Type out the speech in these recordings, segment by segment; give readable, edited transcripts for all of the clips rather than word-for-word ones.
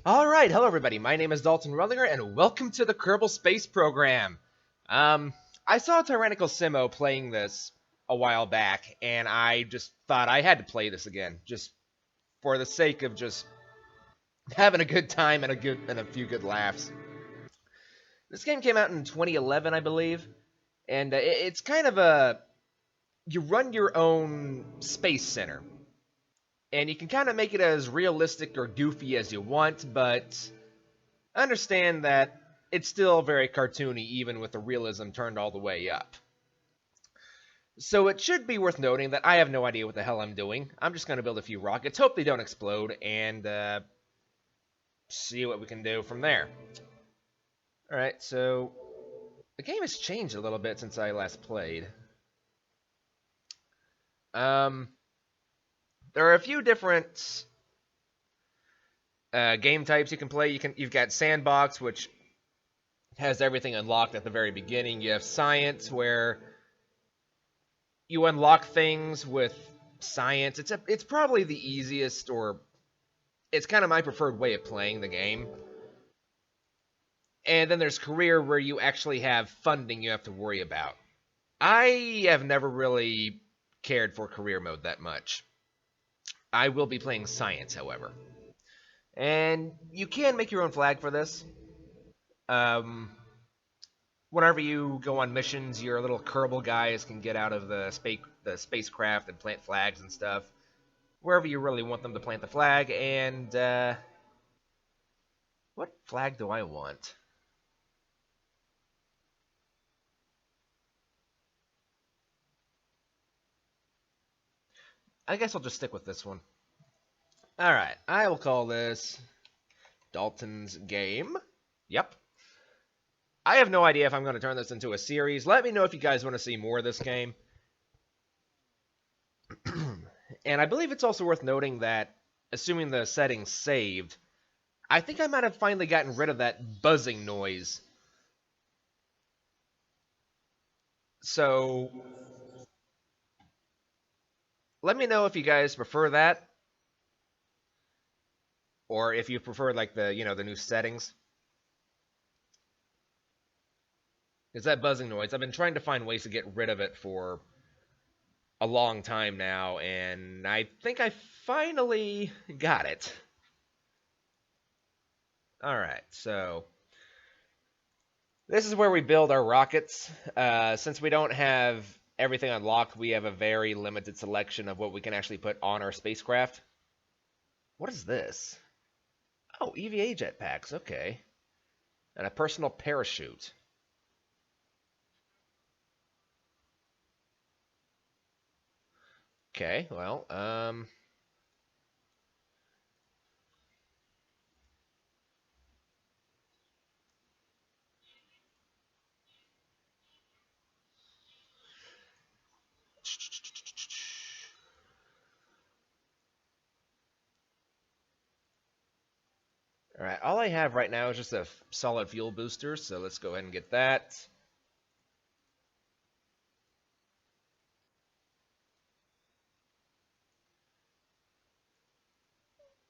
Alright, hello everybody, my name is Dalton Rutlinger, and welcome to the Kerbal Space Program. I saw Tyrannical Simo playing this a while back, and I just thought I had to play this again, just for the sake of just having a good time and a few good laughs. This game came out in 2011, I believe, and it's kind of you run your own space center. And you can kind of make it as realistic or goofy as you want, but understand that it's still very cartoony, even with the realism turned all the way up. So it should be worth noting that I have no idea what the hell I'm doing. I'm just going to build a few rockets, hope they don't explode, and see what we can do from there. Alright, so the game has changed a little bit since I last played. There are a few different game types you can play. You've got Sandbox, which has everything unlocked at the very beginning. You have Science, where you unlock things with science. It's probably the easiest, or it's kind of my preferred way of playing the game. And then there's Career, where you actually have funding you have to worry about. I have never really cared for Career mode that much. I will be playing Science, however. And you can make your own flag for this. Whenever you go on missions, your little Kerbal guys can get out of the spacecraft and plant flags and stuff. Wherever you really want them to plant the flag, and what flag do I want? I guess I'll just stick with this one. Alright, I will call this Dalton's Game. Yep. I have no idea if I'm going to turn this into a series. Let me know if you guys want to see more of this game. And I believe it's also worth noting that, assuming the settings saved, I think I might have finally gotten rid of that buzzing noise. So, let me know if you guys prefer that, or if you prefer like the new settings. It's that buzzing noise. I've been trying to find ways to get rid of it for a long time now, and I think I finally got it. Alright, so this is where we build our rockets. Since we don't have everything unlocked, we have a very limited selection of what we can actually put on our spacecraft. What is this? Oh, EVA jetpacks, okay. And a personal parachute. Okay, well, Alright, all I have right now is just a solid fuel booster, so let's go ahead and get that.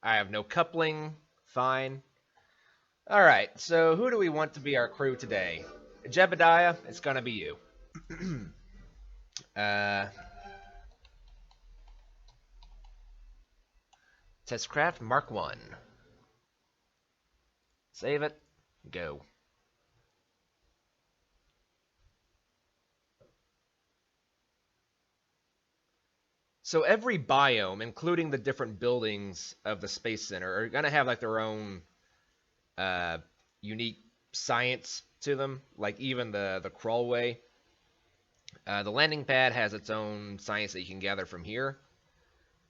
I have no coupling. Fine. Alright, so who do we want to be our crew today? Jebediah, it's gonna be you. Testcraft Mark 1. Save it. Go. So every biome, including the different buildings of the Space Center, are going to have like their own unique science to them. Like even the crawlway. The landing pad has its own science that you can gather from here.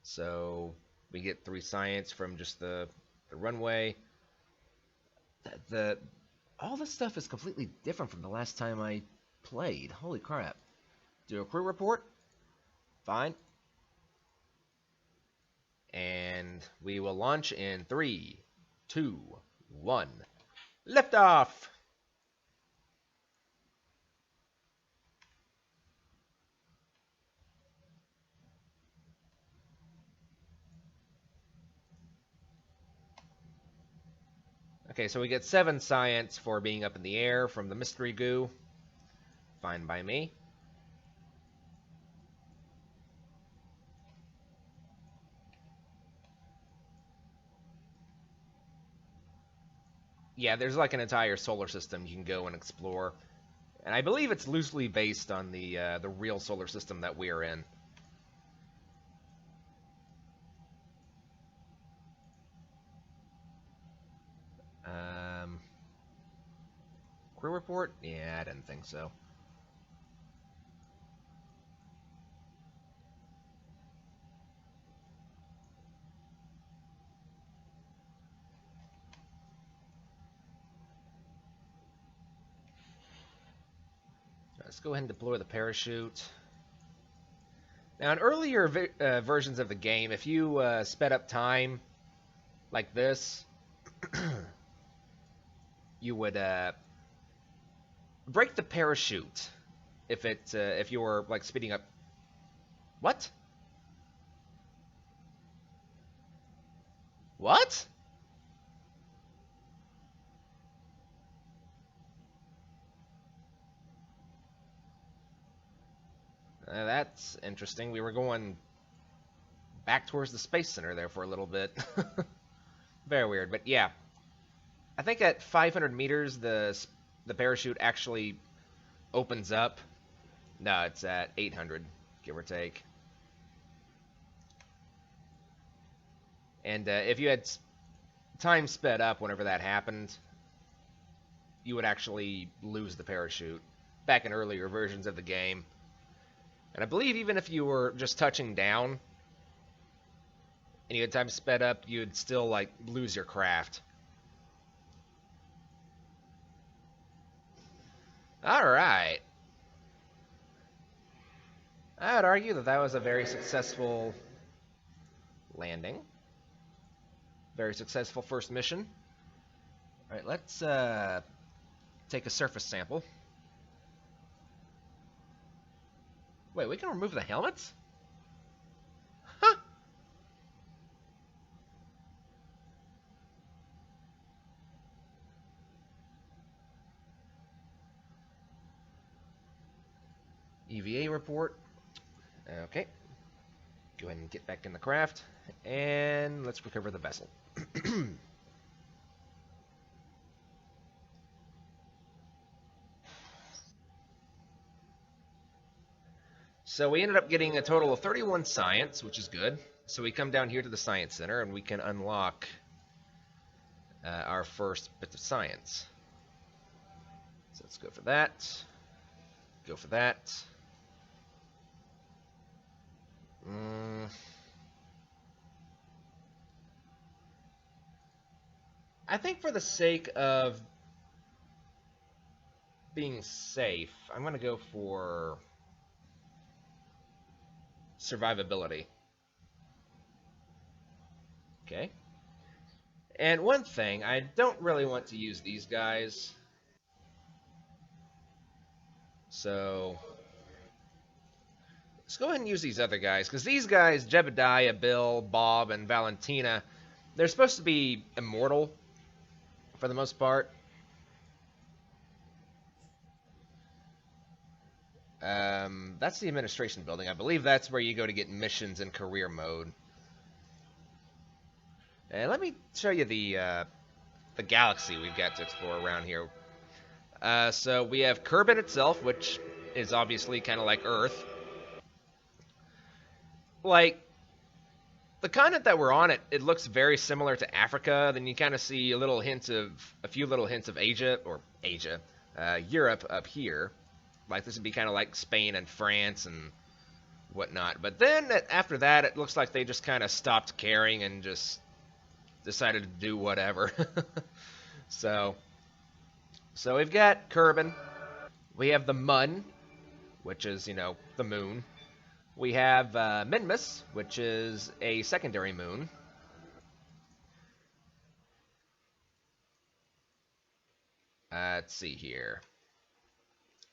So we get 3 science from just the runway. All this stuff is completely different from the last time I played. Holy crap. Do a crew report. Fine. And we will launch in 3, 2, 1. Liftoff! Okay, so we get 7 science for being up in the air from the mystery goo. Fine by me. Yeah, there's like an entire solar system you can go and explore. And I believe it's loosely based on the real solar system that we're in. Um, Crew report? Yeah, I didn't think so. Let's go ahead and deploy the parachute. Now, in earlier versions of the game, if you sped up time like this, you would break the parachute if you were like speeding up. What? What? That's interesting. We were going back towards the Space Center there for a little bit. Very weird, but yeah. I think at 500 meters, the parachute actually opens up. No, it's at 800, give or take. And if you had time sped up whenever that happened, you would actually lose the parachute back in earlier versions of the game. And I believe even if you were just touching down and you had time sped up, you'd still like lose your craft. All right. I would argue that that was a very successful landing. Very successful first mission. All right, let's take a surface sample. Wait, we can remove the helmets? Huh. EVA report. Okay. Go ahead and get back in the craft. And let's recover the vessel. So we ended up getting a total of 31 science, which is good. So we come down here to the Science Center, and we can unlock our first bit of science. So let's go for that. Go for that. I think for the sake of being safe, I'm going to go for survivability. Okay. And one thing, I don't really want to use these guys. So let's go ahead and use these other guys, because these guys, Jebediah, Bill, Bob, and Valentina, they're supposed to be immortal for the most part. That's the administration building. I believe that's where you go to get missions in career mode. And let me show you the galaxy we've got to explore around here. So we have Kerbal itself, which is obviously kind of like Earth. Like, the continent that we're on, it looks very similar to Africa. Then you kind of see a few little hints of Europe up here. Like, this would be kind of like Spain and France and whatnot. But then after that, it looks like they just kind of stopped caring and just decided to do whatever. So we've got Kerbal. We have the Mun, which is, the moon. We have Minmus, which is a secondary moon. Let's see here.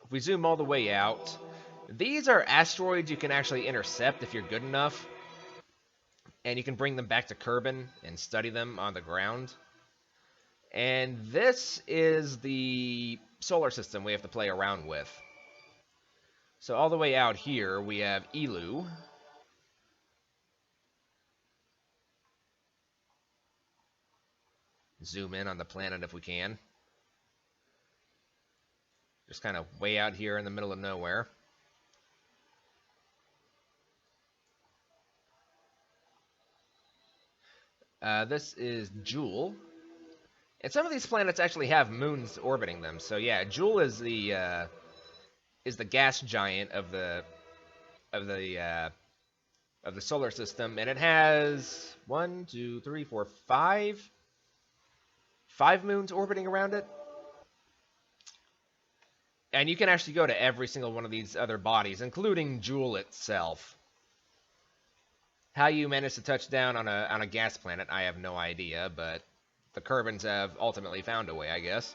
If we zoom all the way out, these are asteroids you can actually intercept if you're good enough. And you can bring them back to Kerbal and study them on the ground. And this is the solar system we have to play around with. So all the way out here, we have Elu. Zoom in on the planet if we can. Just kind of way out here in the middle of nowhere. This is Jewel. And some of these planets actually have moons orbiting them. So yeah, Jewel is the gas giant of of the the solar system, and it has one, two, three, four, five moons orbiting around it. And you can actually go to every single one of these other bodies, including Jewel itself. How you managed to touch down on a gas planet, I have no idea, but the Kerbans have ultimately found a way, I guess.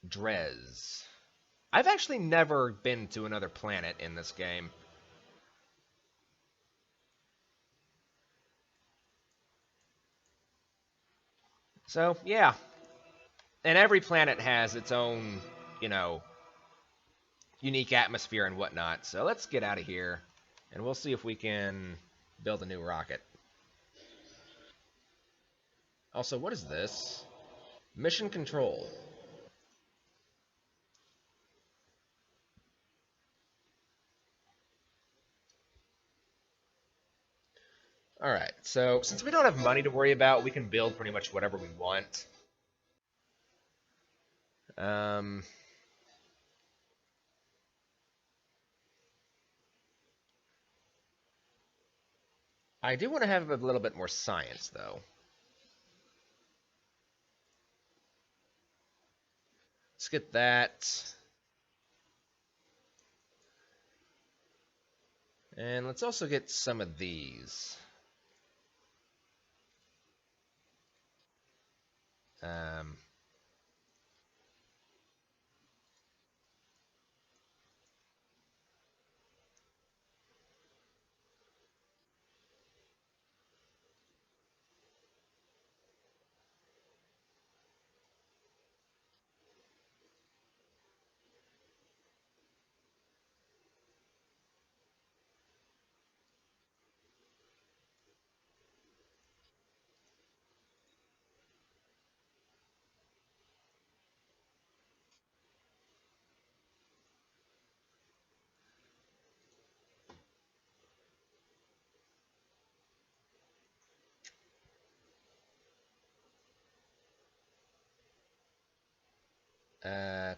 Drez. I've actually never been to another planet in this game. So, yeah. And every planet has its own, you know, unique atmosphere and whatnot. So let's get out of here, and we'll see if we can build a new rocket. Also, what is this? Mission control. Alright, so since we don't have money to worry about, we can build pretty much whatever we want. Um, I do want to have a little bit more science, though. Let's get that. And let's also get some of these. Um,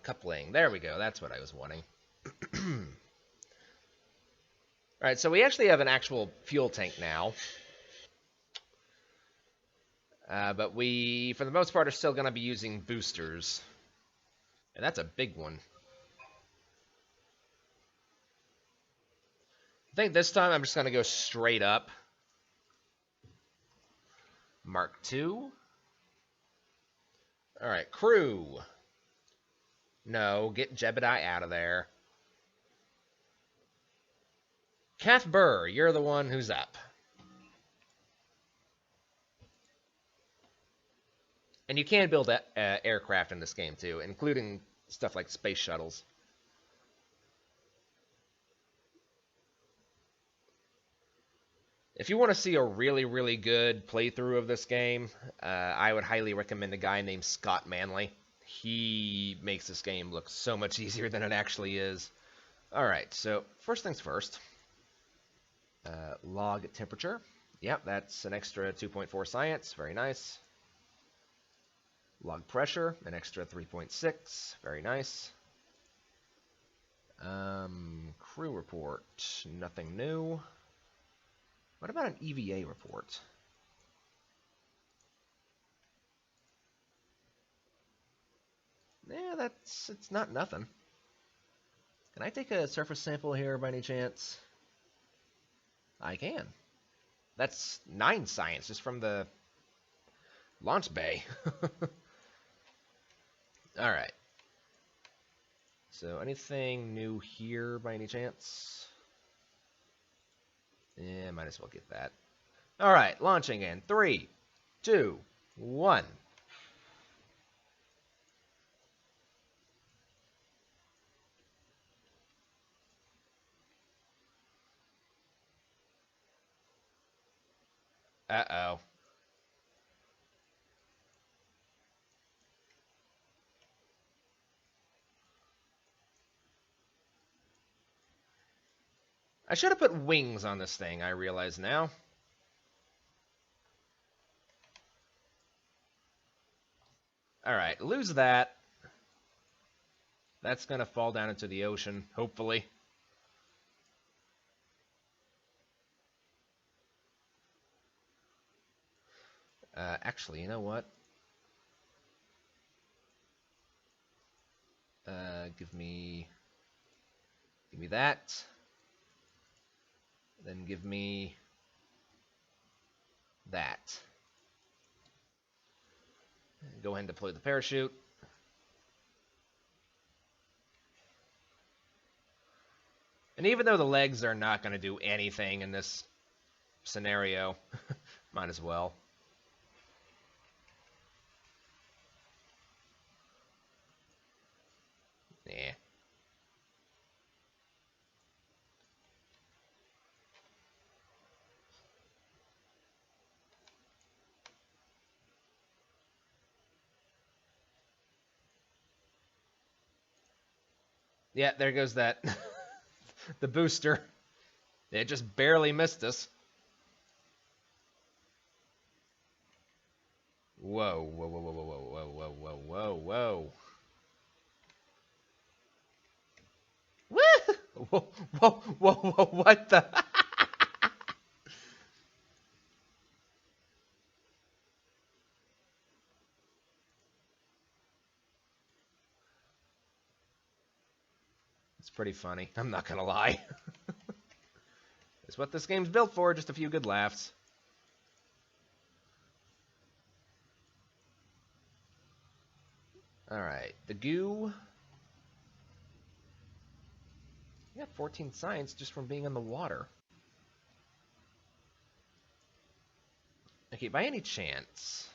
Coupling. There we go. That's what I was wanting. Alright, so we actually have an actual fuel tank now. But we, for the most part, are still going to be using boosters. And that's a big one. I think this time I'm just going to go straight up. Mark II. Alright, crew. No, get Jebediah out of there. Kath Burr, you're the one who's up. And you can build aircraft in this game, too, including stuff like space shuttles. If you want to see a really, really good playthrough of this game, I would highly recommend a guy named Scott Manley. He makes this game look so much easier than it actually is. Alright, so first things first. Log temperature. Yep, that's an extra 2.4 science. Very nice. Log pressure, an extra 3.6. Very nice. Crew report. Nothing new. What about an EVA report? Yeah, it's not nothing. Can I take a surface sample here by any chance? I can. That's 9 science just from the launch bay. Alright. So anything new here by any chance? Yeah, might as well get that. Alright, launching in 3, 2, 1. Uh-oh. I should have put wings on this thing, I realize now. Alright, lose that. That's gonna fall down into the ocean, hopefully. Actually, you know what? Give me that. Then give me that. Go ahead and deploy the parachute. And even though the legs are not going to do anything in this scenario, might as well. Yeah. Yeah, there goes that. The booster. It just barely missed us. Whoa, whoa, whoa, whoa, whoa, whoa, whoa, whoa, whoa, whoa. Woo! Whoa, whoa, whoa, whoa, what the? It's pretty funny. I'm not gonna lie. It's what this game's built for, just a few good laughs. Alright, the goo. You got 14 science just from being in the water. Okay, by any chance...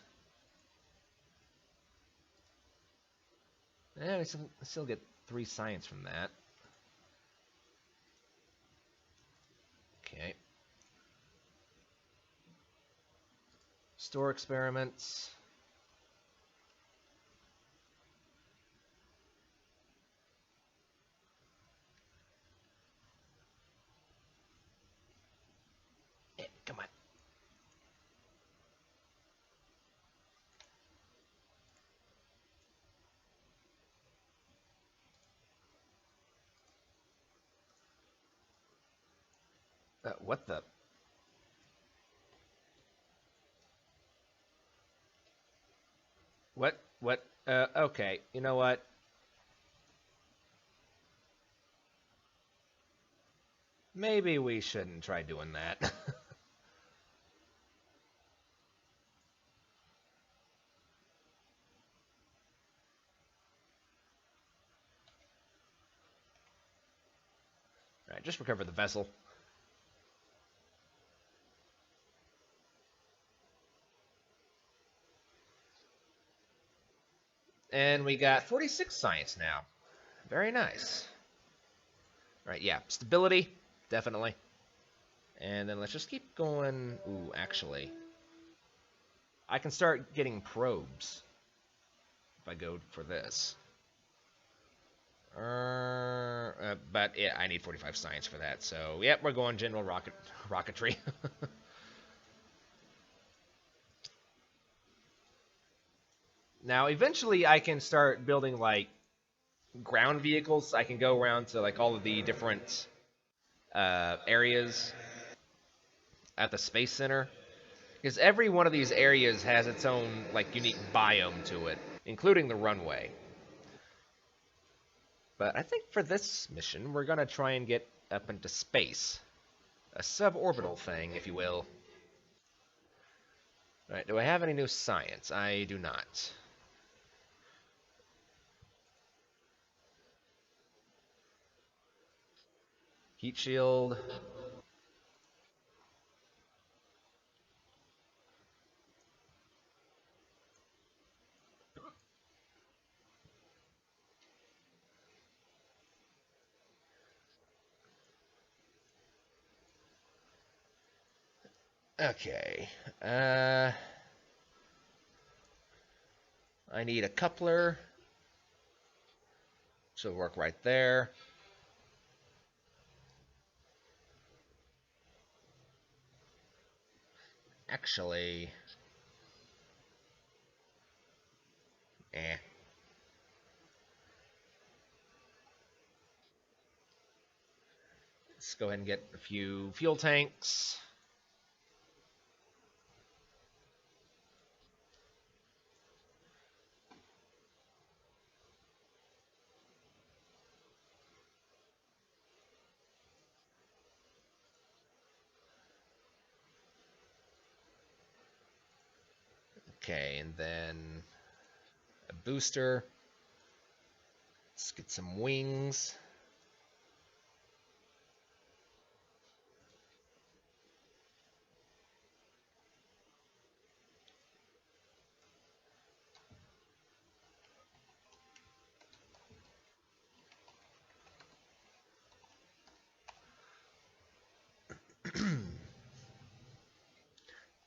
I still get 3 science from that. Okay. Store experiments. Come on. What the? What? What? Okay. You know what? Maybe we shouldn't try doing that. Alright, just recover the vessel. And we got 46 science now. Very nice. Alright, yeah. Stability, definitely. And then let's just keep going. Ooh, actually. I can start getting probes if I go for this. But yeah, I need 45 science for that. So, yep, we're going general rocketry. Now, eventually I can start building, like, ground vehicles. I can go around to, like, all of the different areas at the Space Center. Because every one of these areas has its own, like, unique biome to it, including the runway. But I think for this mission, we're going to try and get up into space. A suborbital thing, if you will. Alright, do I have any new science? I do not. Heat shield. Okay. I need a coupler. So it'll work right there. Actually, eh. Let's go ahead and get a few fuel tanks. Okay, and then a booster. Let's get some wings.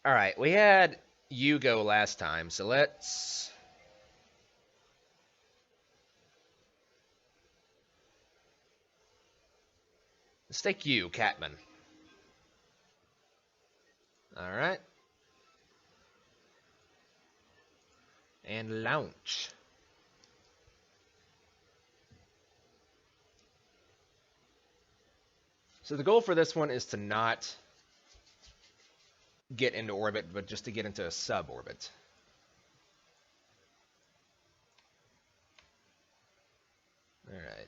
All right, we had you go last time, so let's take you, Catman. All right, and launch. So the goal for this one is to not get into orbit, but just to get into a suborbit. All right.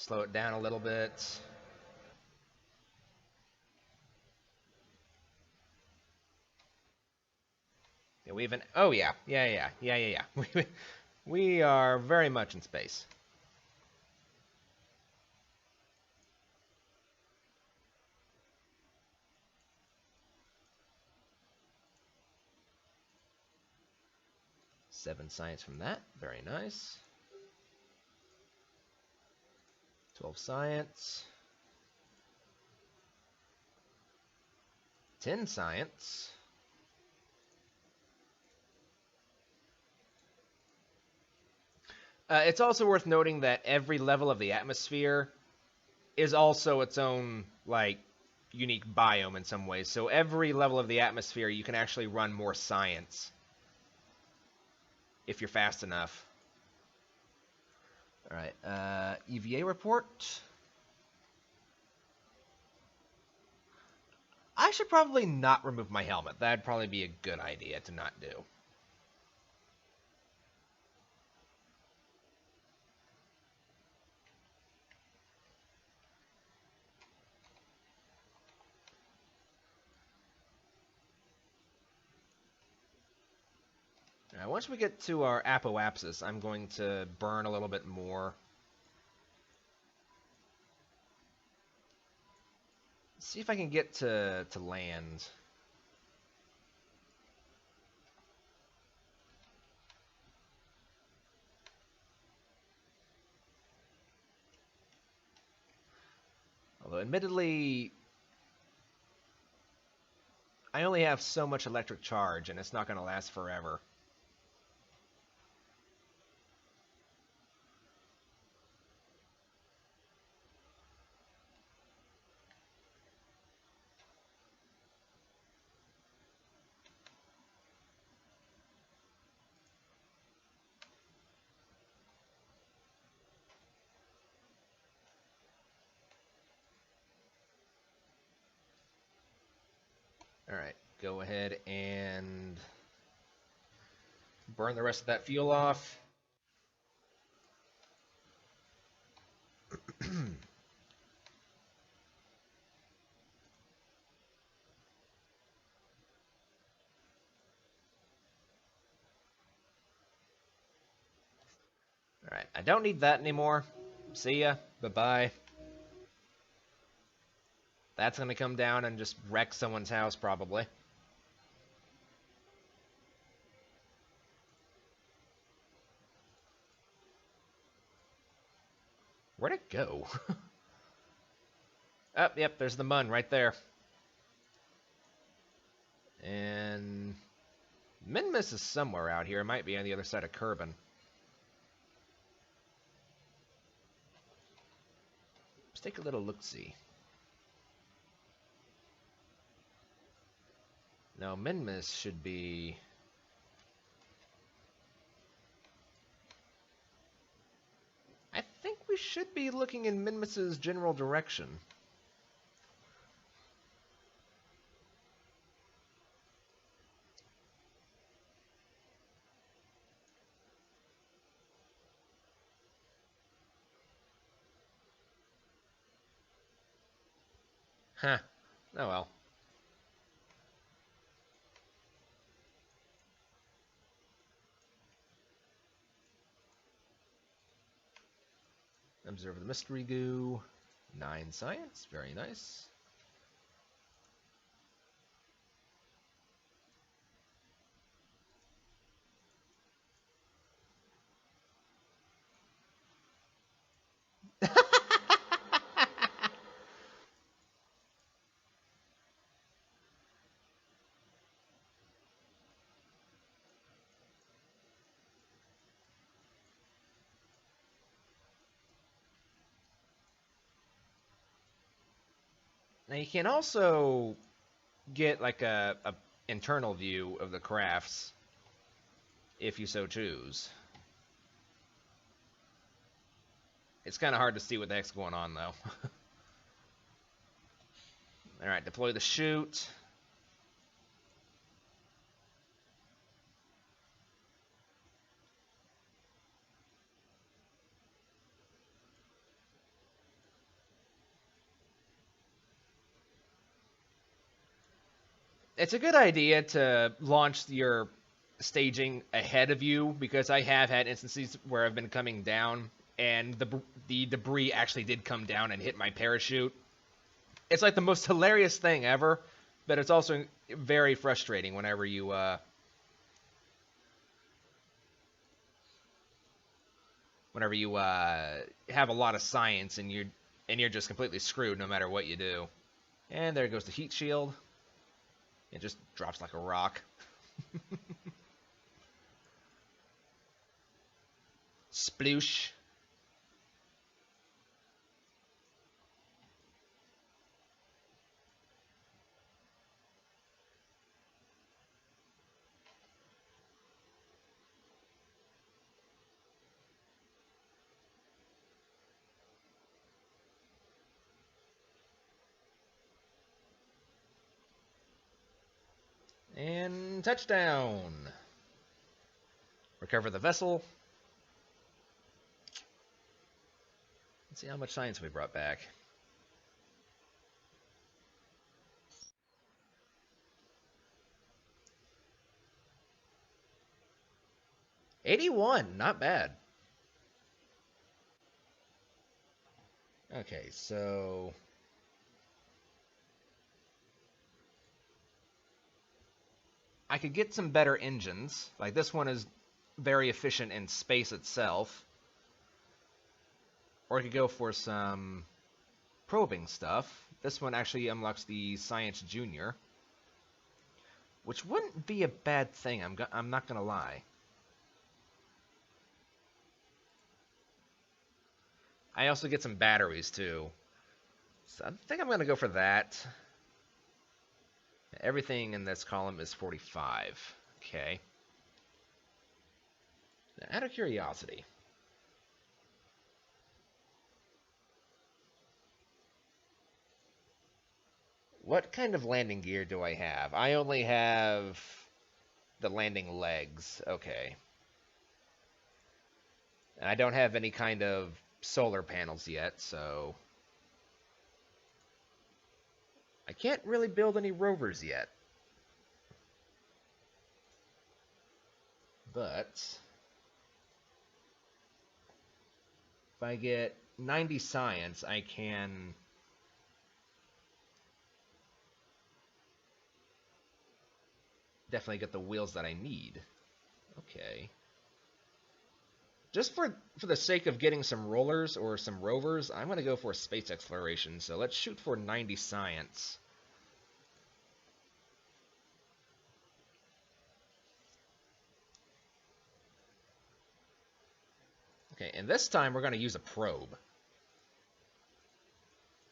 Slow it down a little bit. Yeah, we even. Oh yeah, yeah. We are very much in space. Seven science from that. Very nice. 12 science. 10 science. It's also worth noting that every level of the atmosphere is also its own, like, unique biome in some ways. So every level of the atmosphere, you can actually run more science if you're fast enough. All right, EVA report. I should probably not remove my helmet. That'd probably be a good idea to not do. Once we get to our apoapsis, I'm going to burn a little bit more. See if I can get to land. Although, admittedly, I only have so much electric charge, and it's not going to last forever. Alright, go ahead and burn the rest of that fuel off. Alright, I don't need that anymore. See ya. Bye-bye. That's gonna come down and just wreck someone's house, probably. Where'd it go? Oh, yep, there's the mun right there. And Minmus is somewhere out here. It might be on the other side of Kerbin. Let's take a little look-see. No, Minmus should be... I think we should be looking in Minmus's general direction. Huh. Oh well. Observe the mystery goo. 9 science. Very nice. Now you can also get like a internal view of the crafts if you so choose. It's kind of hard to see what the heck's going on though. Alright, deploy the chute. It's a good idea to launch your staging ahead of you, because I have had instances where I've been coming down and the debris actually did come down and hit my parachute. It's like the most hilarious thing ever, but it's also very frustrating whenever you have a lot of science and you're just completely screwed no matter what you do. And there goes the heat shield. It just drops like a rock. Sploosh. And touchdown. Recover the vessel. Let's see how much science we brought back. $81, not bad. Okay, so I could get some better engines. Like this one is very efficient in space itself. Or I could go for some probing stuff. This one actually unlocks the Science Junior, which wouldn't be a bad thing, I'm not gonna lie. I also get some batteries too. So I think I'm gonna go for that. Everything in this column is 45. Okay. Now, out of curiosity, What kind of landing gear do I have? I only have the landing legs. Okay. And I don't have any kind of solar panels yet, so I can't really build any rovers yet. But if I get 90 science, I can definitely get the wheels that I need. Okay. Just for the sake of getting some rollers or some rovers, I'm going to go for space exploration. So let's shoot for 90 science. Okay, and this time we're going to use a probe.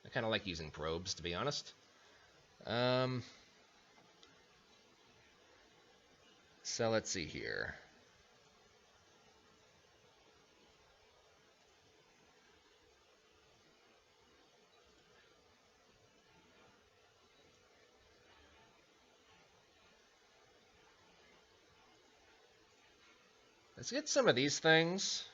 I kind of like using probes, to be honest. So let's see here. Let's get some of these things.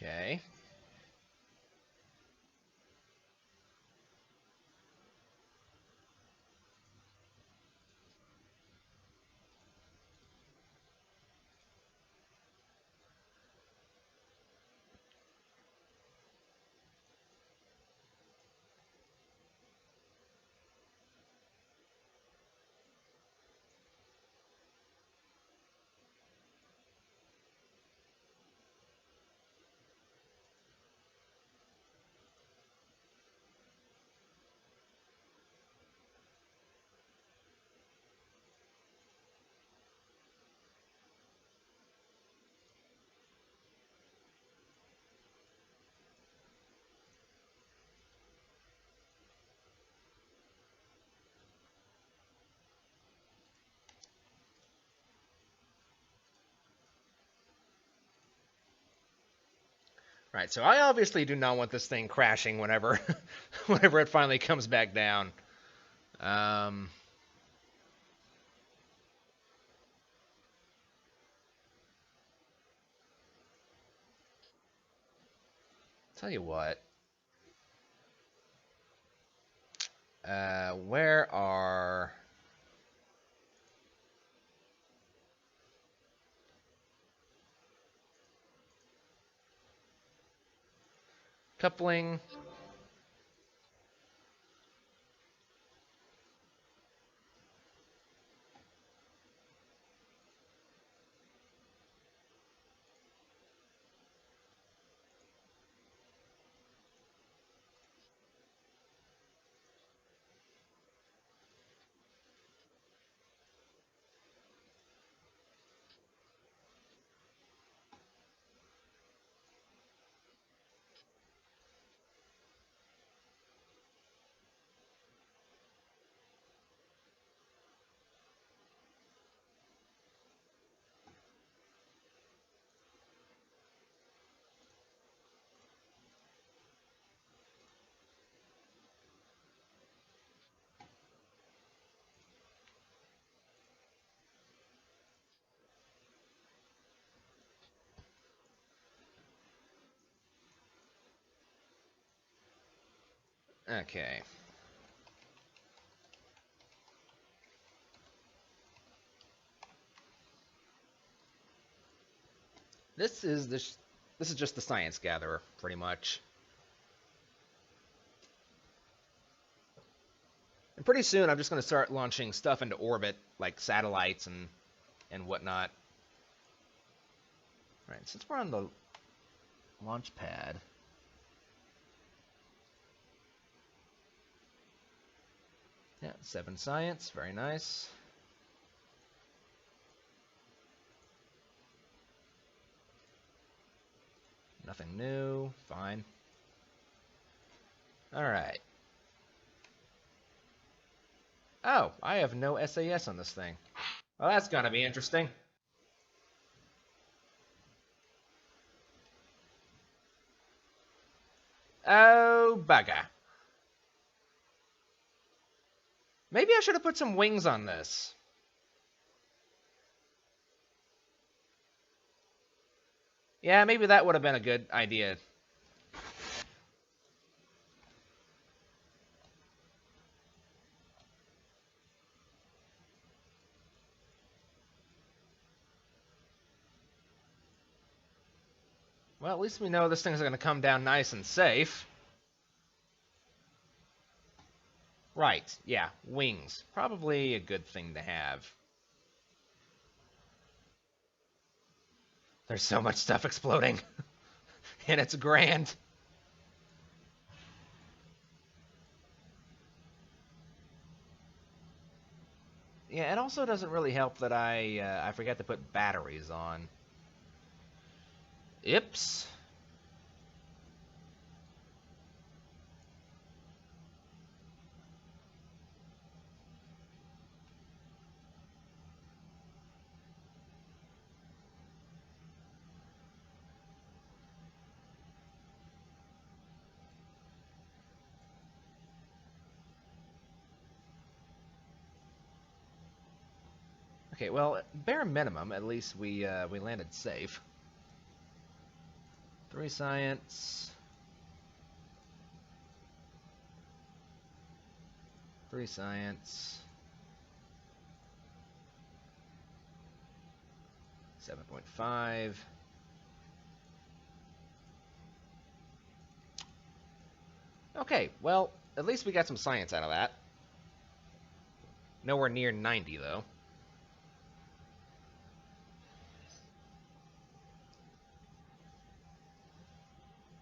Okay. Right, so I obviously do not want this thing crashing whenever whenever it finally comes back down. Um, Tell you what. Where are coupling? Okay. This is just the science gatherer, pretty much. And pretty soon, I'm just going to start launching stuff into orbit, like satellites and whatnot. All right, since we're on the Launch pad. Yeah, 7 science. Very nice. Nothing new. Fine. Alright. Oh, I have no SAS on this thing. Well, that's gonna be interesting. Oh, bugger. Maybe I should have put some wings on this. Yeah, maybe that would have been a good idea. Well, at least we know this thing's going to come down nice and safe. Right, yeah, wings. Probably a good thing to have. There's so much stuff exploding. And it's grand. Yeah, it also doesn't really help that I forgot to put batteries on. Ips. Okay, well, bare minimum, at least we landed safe. 3 science. 3 science. 7.5. Okay, well, at least we got some science out of that. Nowhere near 90, though.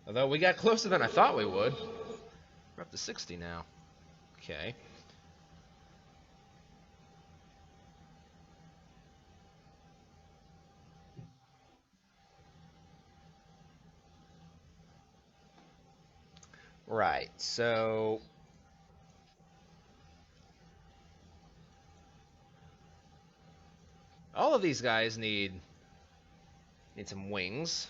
Although we got closer than I thought we would. We're up to 60 now. Okay. Right, so... all of these guys need some wings.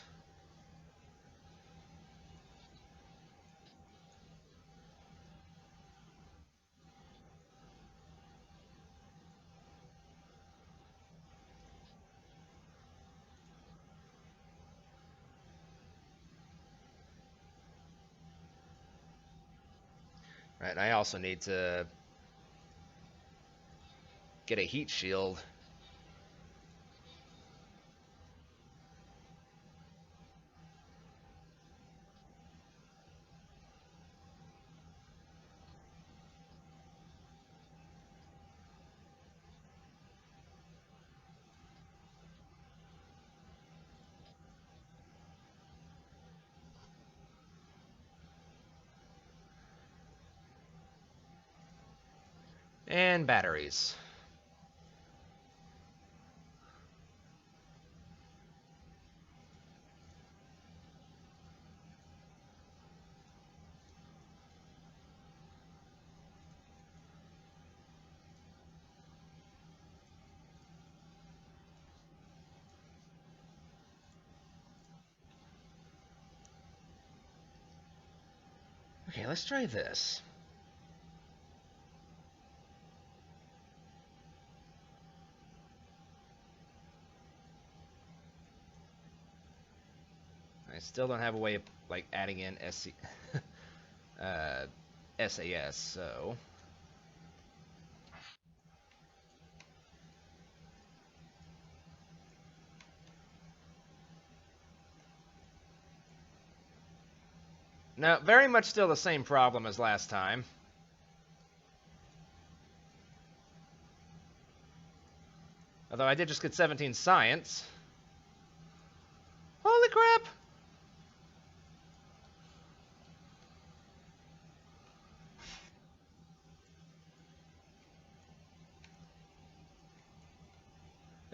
Right, and I also need to get a heat shield. And batteries. Okay, let's try this. I still don't have a way of, like, adding in SAS, so... No, very much still the same problem as last time. Although I did just get 17 science. Holy crap!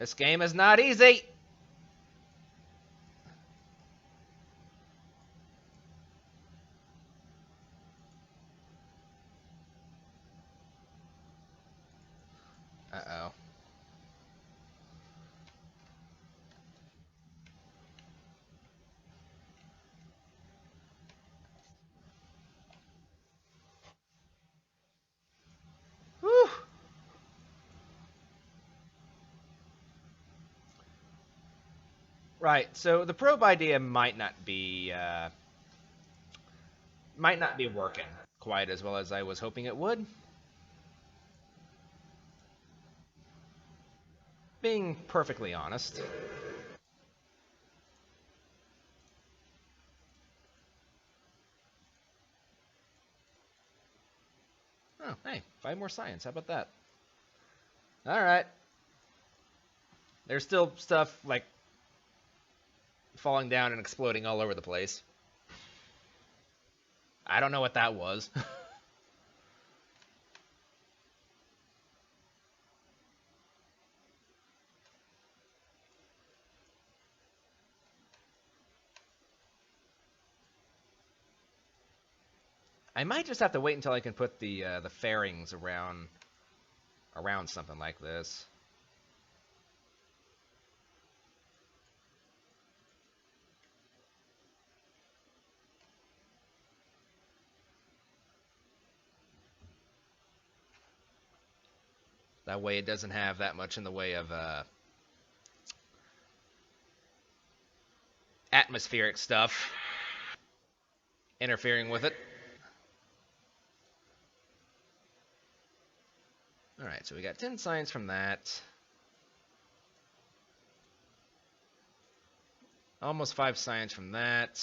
This game is not easy. Uh-oh. Whew. Right, so the probe idea might not be working quite as well as I was hoping it would. Being perfectly honest. Oh, hey, 5 more science. How about that? All right. There's still stuff like falling down and exploding all over the place. I don't know what that was. I might just have to wait until I can put the fairings around something like this. That way it doesn't have that much in the way of atmospheric stuff interfering with it. Alright, so we got 10 science from that. Almost 5 science from that.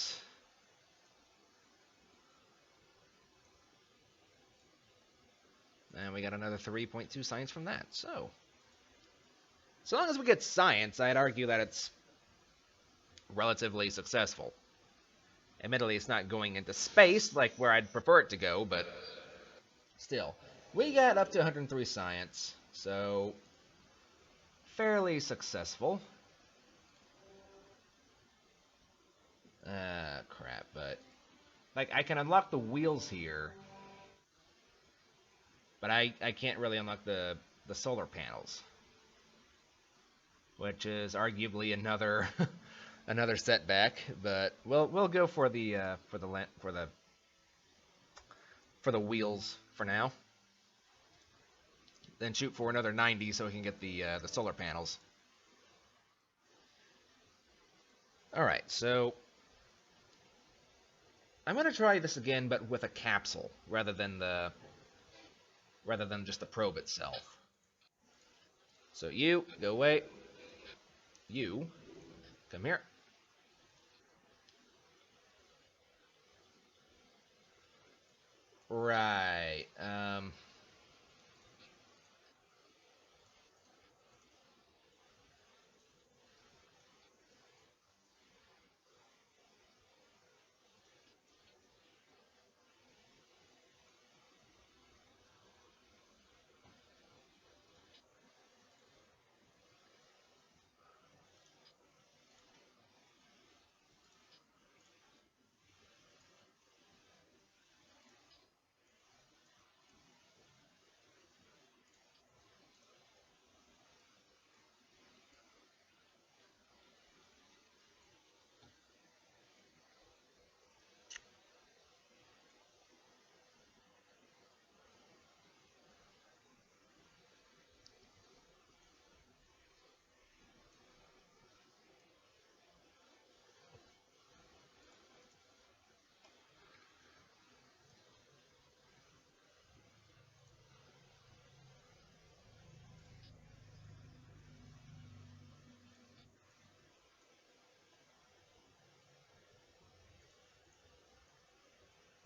And we got another 3.2 science from that. So long as we get science, I'd argue that it's relatively successful. Admittedly, it's not going into space like where I'd prefer it to go, but still. We got up to 103 science, so fairly successful. Crap, but like I can unlock the wheels here, but I can't really unlock the solar panels, which is arguably another another setback. But we'll go for the wheels for now. Then shoot for another 90 so we can get the solar panels. All right, so I'm gonna try this again, but with a capsule rather than just the probe itself. So you go away. You come here. Right.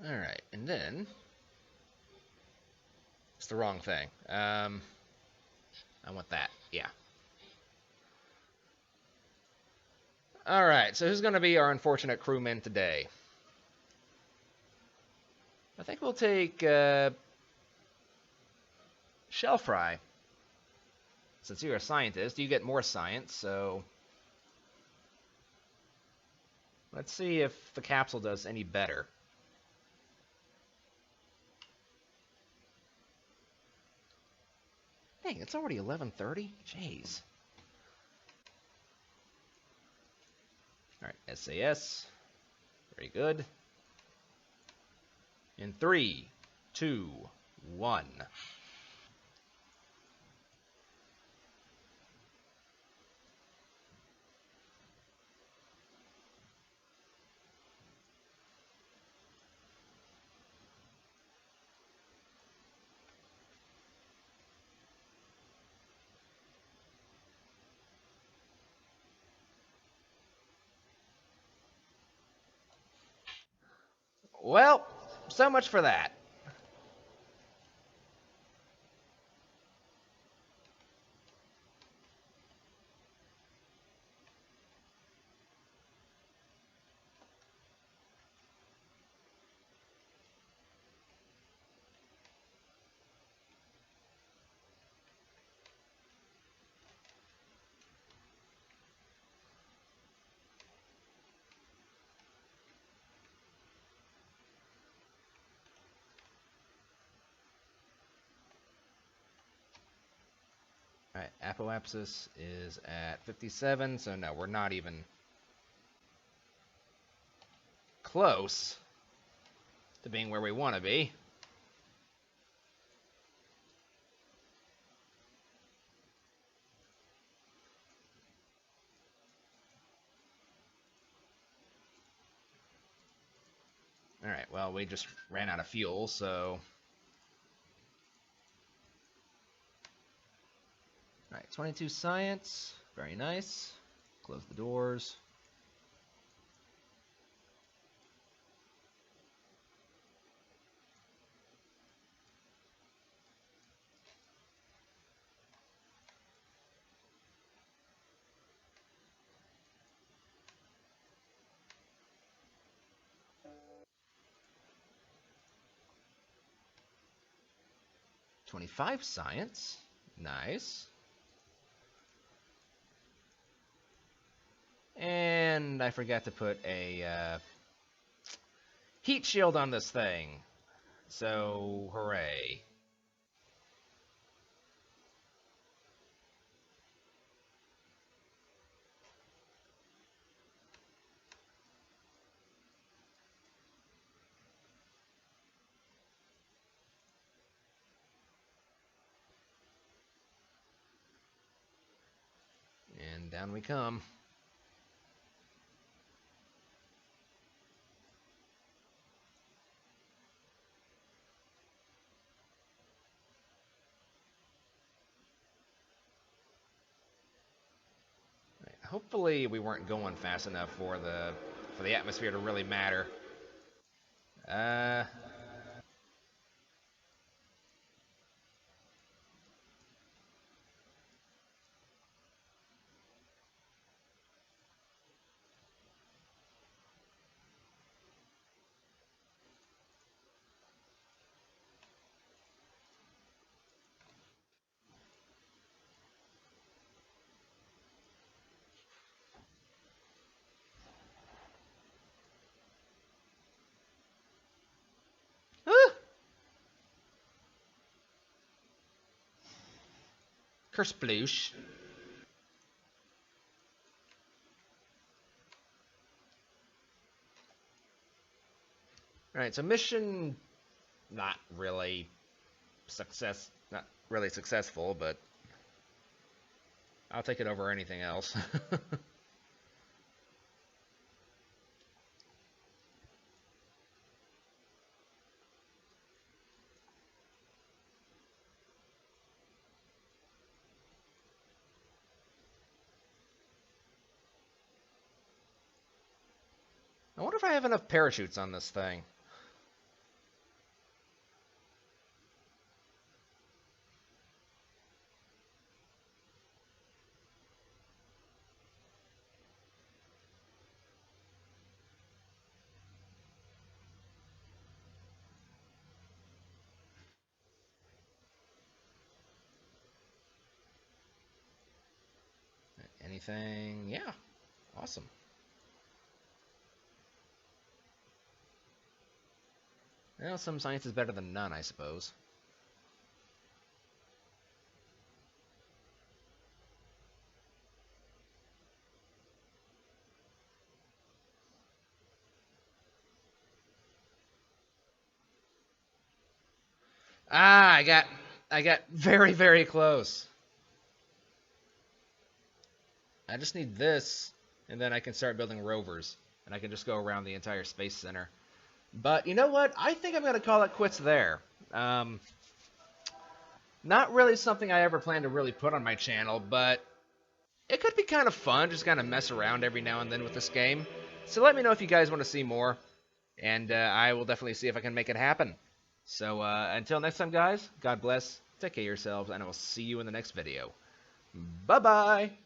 All right, and then it's the wrong thing. I want that. Yeah. All right. So who's going to be our unfortunate crewman today? I think we'll take Shell Fry. since you're a scientist, you get more science, so let's see if the capsule does any better. Dang, it's already 11:30? Jeez. Alright, SAS. Very good. In 3, 2, 1. Well, so much for that. Alright, apoapsis is at 57, so no, we're not even close to being where we want to be. Alright, well, we just ran out of fuel, so... Alright, 22 science. Very nice. Close the doors. $25 science. Nice. And I forgot to put a heat shield on this thing. So, hooray. And down we come. Right, hopefully we weren't going fast enough for the atmosphere to really matter. Uh, Kersploosh. Alright, so mission not really not really successful, but I'll take it over anything else. I wonder if I have enough parachutes on this thing. Anything? Yeah. Awesome. Well, some science is better than none, I suppose. Ah, I got very, very close. I just need this, and then I can start building rovers, and I can just go around the entire space center. But you know what? I think I'm gonna call it quits there. Um, Not really something I ever plan to really put on my channel, but it could be kind of fun, just kind of mess around every now and then with this game. So let me know if you guys want to see more, and I will definitely see if I can make it happen. So until next time, guys, God bless, take care of yourselves, and I will see you in the next video. Bye-bye!